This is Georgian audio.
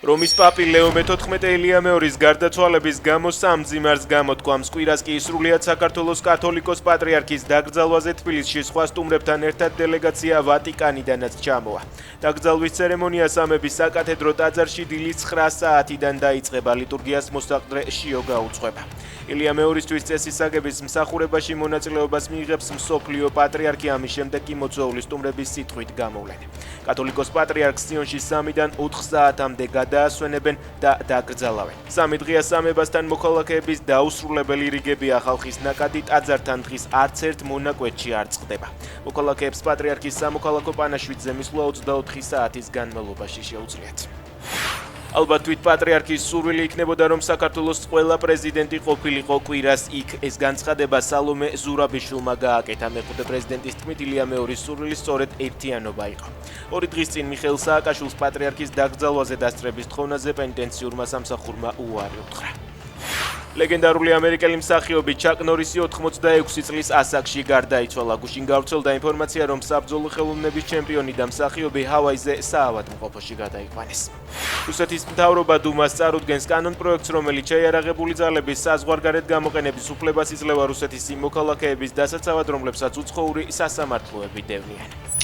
რომის პაპი ლეო მე-14 ელია მეორის გარდაცვალების გამო სამძიმარს გამოთქვამს. კვირას კი სრულიად საქართველოს კათოლიკოს პატრიარქის დაკრძალვაზე თბილისში სხვა სტუმრებთან ერთად დელეგაცია ვატიკანიდანაც ჩამოვა. დაკრძალვის ცერემონია სამების საკათედრო ტაძარში დილის 9 საათიდან დაიწყება. ლიტურგიას მოსაყდრე შიო გაუძღვება. ელია მეორისთვის წესისაგების მსახურებაში მონაწილეობას მიიღებს მსოფლიო პატრიარქი, ამის შემდეგ კი მოწვეული სტუმრების სიტყვით გამოვლენ. კათოლიკოს პატრიარქს სიონში 3-დან 4 საათამდე დაასვენებენ და დაკრძალავენ. 3 დღეა სამებასთან მოქალაქეების დაუსრულებელი რიგებია. ხალხის ნაკადი ტაძართან დღის არც ერთ მონაკვეთში არ წყდება. მოქალაქეებს პატრიარქის სამოქალაქო პანაშვიდზე მისვლა 24 საათის განმავლობაში შეუძლიათ. ალბათ თვით პატრიარქის სურვილი იქნებოდა, რომ საქართველოს ყველა პრეზიდენტი ყოფილიყო კვირას იქ. ეს განცხადება სალომე ზურაბიშვილმა გააკეთა. მეხუთე პრეზიდენტის თქმით, ილია მეორის სურვილი სწორედ ერთიანობა იყო. 2 დღის წინ მიხეილ სააკაშვილს პატრიარქის დაკრძალვაზე დასწრების თხოვნაზე პენიტენციურმა სამსახურმა უარი უთხრა. ლეგენდარული ამერიკელი მსახიობი ჩაკ ნორისი 86 წლის ასაკში გარდაიცვალა. გუშინ გავრცელდა ინფორმაცია, რომ საბრძოლო ხელოვნების ჩემპიონი და მსახიობი ჰავაიზე საავადმყოფოში გადაიყვანეს. რუსეთის მთავრობა დუმას წარუდგენს კანონპროექტს, რომელიც შეიარაღებული ძალების საზღვარგარეთ გამოყენების უფლებას იძლევა რუსეთის იმ მოქალაქეების დასაცავად, რომლებსაც უცხოური სასამართლოები დევნიან.